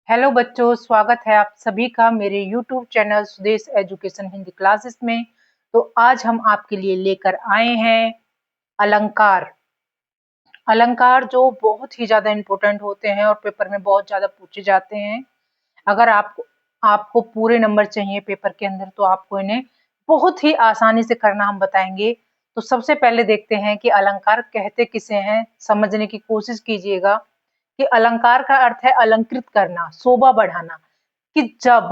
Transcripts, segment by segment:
Hello बच्चों, स्वागत है आप सभी का मेरे YouTube channel Sudesh education Hindi classes में। तो आज हम आपके लिए लेकर आए हैं अलंकार। अलंकार जो बहुत ही ज़्यादा इम्पोर्टेंट होते हैं और पेपर में बहुत ज़्यादा पूछे जाते हैं। अगर आपको आपको पूरे नंबर चाहिए पेपर के अंदर तो आपको इन्हें बहुत ही आसानी से करना हम बताएंगे। तो सबसे पहले देखते हैं कि अलंकार कहते किसे हैं, समझने की कोशिश कीजिएगा कि अलंकार का अर्थ है अलंकृत करना, शोभा बढ़ाना। कि जब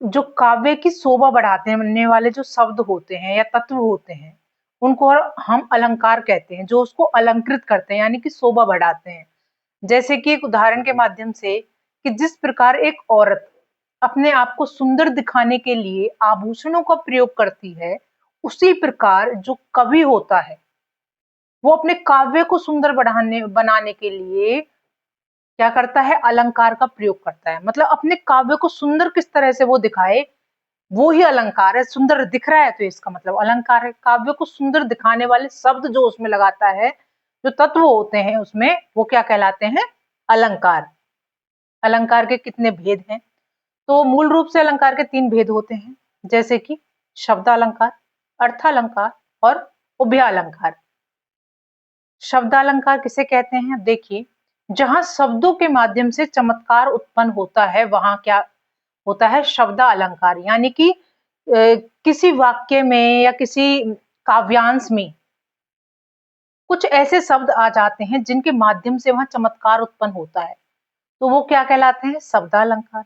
जो काव्य की शोभा बढ़ाने वाले जो शब्द होते हैं या तत्व होते हैं उनको हम अलंकार कहते हैं, जो उसको अलंकृत करते हैं यानी कि शोभा बढ़ाते हैं। जैसे कि एक उदाहरण के माध्यम से कि जिस प्रकार एक औरत अपने आप को सुंदर दिखाने के लिए आभूषणों का प्रयोग करती है, उसी प्रकार जो कवि होता है वो अपने काव्य को सुंदर बढ़ाने बनाने के लिए क्या करता है, अलंकार का प्रयोग करता है। मतलब अपने काव्य को सुंदर किस तरह से वो दिखाए, वो ही अलंकार है। सुंदर दिख रहा है तो इसका मतलब अलंकार है। काव्य को सुंदर दिखाने वाले शब्द जो उसमें लगाता है, जो तत्व होते हैं उसमें, वो क्या कहलाते हैं, अलंकार। अलंकार के कितने भेद हैं? तो मूल रूप से अलंकार के 3 भेद होते हैं, जैसे कि शब्दालंकार, अर्थालंकार और उभयालंकार। शब्दालंकार किसे कहते हैं? देखिए, जहां शब्दों के माध्यम से चमत्कार उत्पन्न होता है वहां क्या होता है, शब्दालंकार। यानी कि किसी वाक्य में या किसी काव्यांश में कुछ ऐसे शब्द आ जाते हैं जिनके माध्यम से वहां चमत्कार उत्पन्न होता है, तो वो क्या कहलाते हैं, शब्दालंकार।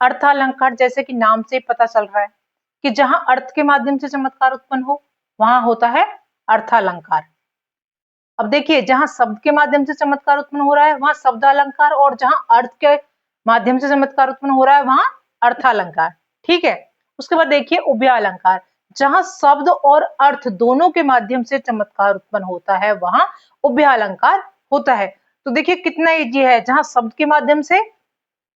अर्थालंकार, जैसे कि नाम से पता चल रहा है कि जहां अर्थ के माध्यम से चमत्कार उत्पन्न हो वहां होता है अर्थालंकार। अब देखिए, जहां शब्द के माध्यम से चमत्कार उत्पन्न हो रहा है वहां शब्दालंकार, और जहां अर्थ के माध्यम से चमत्कार उत्पन्न हो रहा है वहां अर्थालंकार। ठीक है। उसके बाद देखिए उभयालंकार, जहां शब्द और अर्थ दोनों के माध्यम से चमत्कार उत्पन्न होता है वहां उभयालंकार होता है। तो देखिए कितना इजी है, जहां शब्द के माध्यम से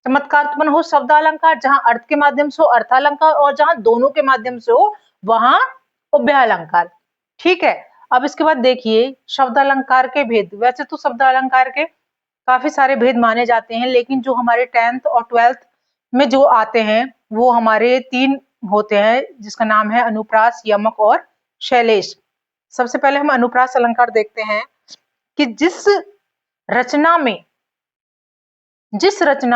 चमत्कार उत्पन्न हो शब्दालंकार, जहां अर्थ के माध्यम से हो अर्थालंकार, और जहां दोनों के माध्यम से हो वहां उभयालंकार। ठीक है। अब इसके बाद देखिए शब्दालंकार के भेद। वैसे तो शब्दालंकार के काफी सारे भेद माने जाते हैं, लेकिन जो हमारे 10th और 12th में जो आते हैं वो हमारे 3 होते हैं, जिसका नाम है अनुप्रास, यमक और शैलेश। सबसे पहले हम अनुप्रास अलंकार देखते हैं कि जिस रचना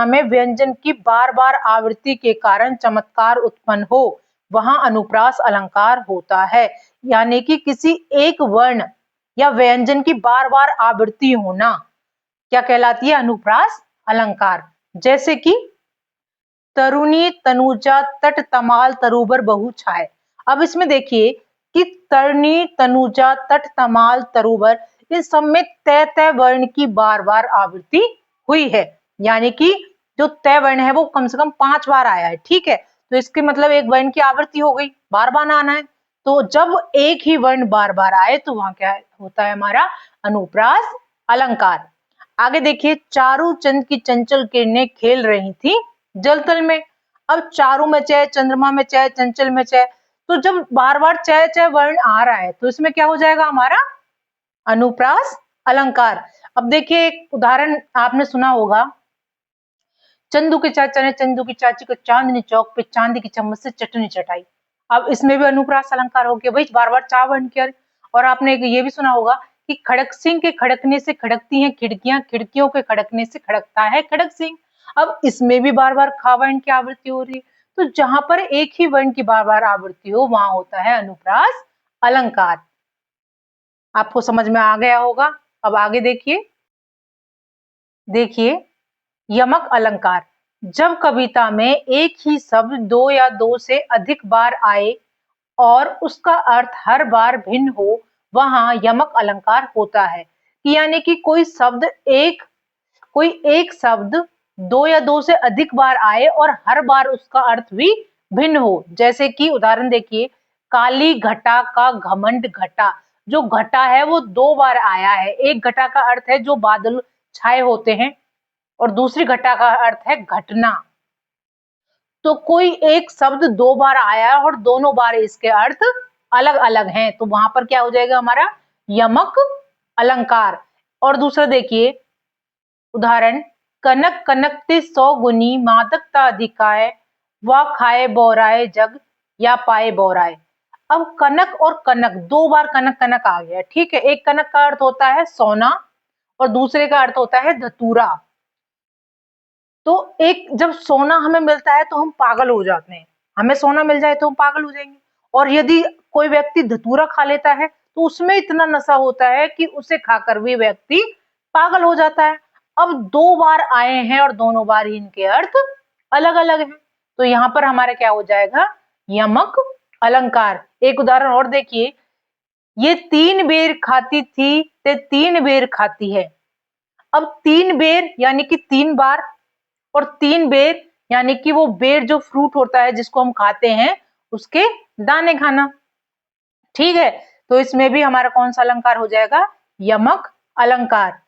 में व्यंजन की बार बार आवृत्ति के कारण चमत्कार उत्पन्न हो वहां अनुप्रास अलंकार होता है। यानी कि किसी एक वर्ण या व्यंजन की बार बार आवृत्ति होना क्या कहलाती है, अनुप्रास अलंकार। जैसे कि तरुणी तनुजा तट तमाल तरुबर बहु छाए। अब इसमें देखिए कि तरुणी तनुजा तट तमाल तरुबर, इन सब में तय तय वर्ण की बार बार आवृत्ति हुई है। यानी कि जो तय वर्ण है वो कम से कम 5 बार आया है। ठीक है। तो इसके मतलब एक वर्ण की आवृत्ति हो गई, बार बार आना है। तो जब एक ही वर्ण बार बार आए तो वहां क्या होता है, हमारा अनुप्रास अलंकार। आगे देखिए, चारू चंद की चंचल किरणें खेल रही थी जल तल में। अब चारू में चय, चंद्रमा में चय, चंचल में चय, तो जब बार बार चय चय वर्ण आ रहा है तो इसमें क्या हो जाएगा, हमारा अनुप्रास अलंकार। अब देखिए एक उदाहरण आपने सुना होगा, चंदू के चाचा ने चंदू की चाची को चांदनी चौक पे चांदी की चम्मच से चटनी चटाई। अब इसमें भी अनुप्रास अलंकार हो गया, भाई बार बार चा वर्ण किया। और आपने ये भी सुना होगा कि खड़क सिंह के खड़कने से खड़कती हैं खिड़कियां, खिड़कियों के खड़कने से खड़कता है खड़क सिंह। अब इसमें भी बार बार खा वर्ण की आवृत्ति हो रही है। तो जहां पर एक ही वर्ण की बार बार आवृत्ति हो वहां होता है अनुप्रास अलंकार। आपको समझ में आ गया होगा। अब आगे देखिए यमक अलंकार, जब कविता में एक ही शब्द 2 या 2 से अधिक बार आए और उसका अर्थ हर बार भिन्न हो वहां यमक अलंकार होता है। यानी कि कोई एक शब्द 2 या 2 से अधिक बार आए और हर बार उसका अर्थ भी भिन्न हो। जैसे कि उदाहरण देखिए, काली घटा का घमंड घटा। जो घटा है वो 2 बार आया है। एक घटा का अर्थ है जो बादल छाए होते हैं और दूसरी घटा का अर्थ है घटना। तो कोई एक शब्द 2 बार आया और दोनों बार इसके अर्थ अलग अलग हैं, तो वहां पर क्या हो जाएगा, हमारा यमक अलंकार। और दूसरा देखिए उदाहरण, कनक कनकते 100 गुनी, मादकता अधिकाय, व खाए बौराए जग, या पाए बौराए। अब कनक और कनक, 2 बार कनक कनक आ गया, ठीक है। एक कनक का अर्थ होता है सोना और दूसरे का अर्थ होता है धतूरा। तो एक जब सोना हमें मिलता है तो हम पागल हो जाते हैं, हमें सोना मिल जाए तो हम पागल हो जाएंगे। और यदि कोई व्यक्ति धतूरा खा लेता है तो उसमें इतना नशा होता है कि उसे खाकर भी व्यक्ति पागल हो जाता है। अब 2 बार आए हैं और दोनों बार ही इनके अर्थ अलग अलग हैं। तो यहाँ पर हमारा क्या हो जाएगा, यमक अलंकार। एक उदाहरण और देखिए, ये 3 बेर खाती थी ते 3 बेर खाती है। अब 3 बेर यानी कि 3 बार, और 3 बेर यानी कि वो बेर जो फ्रूट होता है जिसको हम खाते हैं उसके दाने खाना, ठीक है। तो इसमें भी हमारा कौन सा अलंकार हो जाएगा, यमक अलंकार।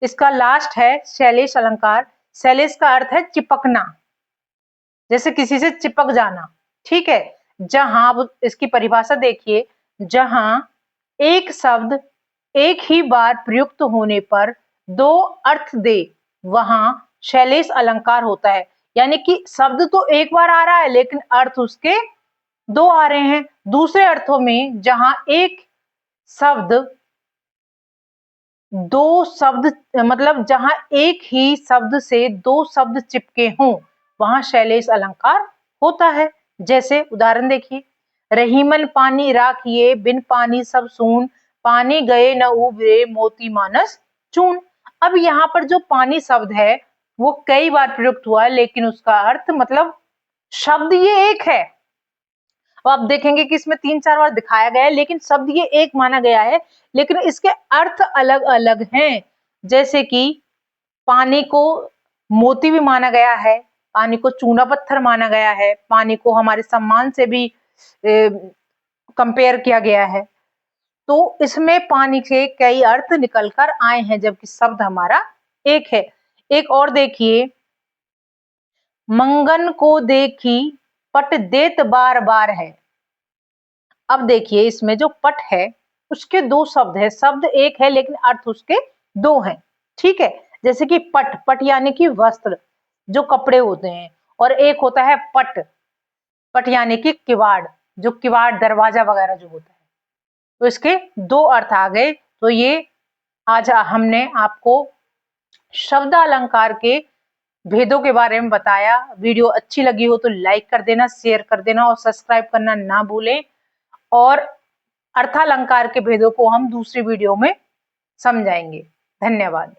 इसका लास्ट है शैलेश अलंकार। शैलेश का अर्थ है चिपकना, जैसे किसी से चिपक जाना, ठीक है। जहां, इसकी परिभाषा देखिए, जहां एक शब्द एक ही बार प्रयुक्त होने पर 2 अर्थ दे वहां शैलेश अलंकार होता है। यानी कि शब्द तो एक बार आ रहा है लेकिन अर्थ उसके 2 आ रहे हैं। दूसरे अर्थों में जहां एक शब्द 2 शब्द, मतलब जहां एक ही शब्द से 2 शब्द चिपके हों वहां शैलेश अलंकार होता है। जैसे उदाहरण देखिए, रहीमन पानी राखिए, बिन पानी सब सून, पानी गए न उबरे, मोती मानस चून। अब यहाँ पर जो पानी शब्द है वो कई बार प्रयुक्त हुआ है लेकिन उसका अर्थ, मतलब शब्द ये एक है। अब आप देखेंगे कि इसमें 3-4 बार दिखाया गया है लेकिन शब्द ये एक माना गया है, लेकिन इसके अर्थ अलग अलग हैं। जैसे कि पानी को मोती भी माना गया है, पानी को चूना पत्थर माना गया है, पानी को हमारे सम्मान से भी कंपेयर किया गया है। तो इसमें पानी के कई अर्थ निकल कर आए हैं जबकि शब्द हमारा एक है। एक और देखिए, मंगन को देखी पट देत बार बार है। अब देखिए इसमें जो पट है उसके 2 शब्द है, शब्द एक है लेकिन अर्थ उसके 2 हैं, ठीक है। जैसे कि पट, पट यानी कि वस्त्र, जो कपड़े होते हैं, और एक होता है पट, पट यानी कि किवाड़, जो किवाड़ दरवाजा वगैरह जो होता है। तो इसके 2 अर्थ आ गए। तो ये आज हमने आपको शब्द अलंकार के भेदों के बारे में बताया। वीडियो अच्छी लगी हो तो लाइक कर देना, शेयर कर देना और सब्सक्राइब करना ना भूलें। और अर्थालंकार के भेदों को हम दूसरी वीडियो में समझाएंगे। धन्यवाद।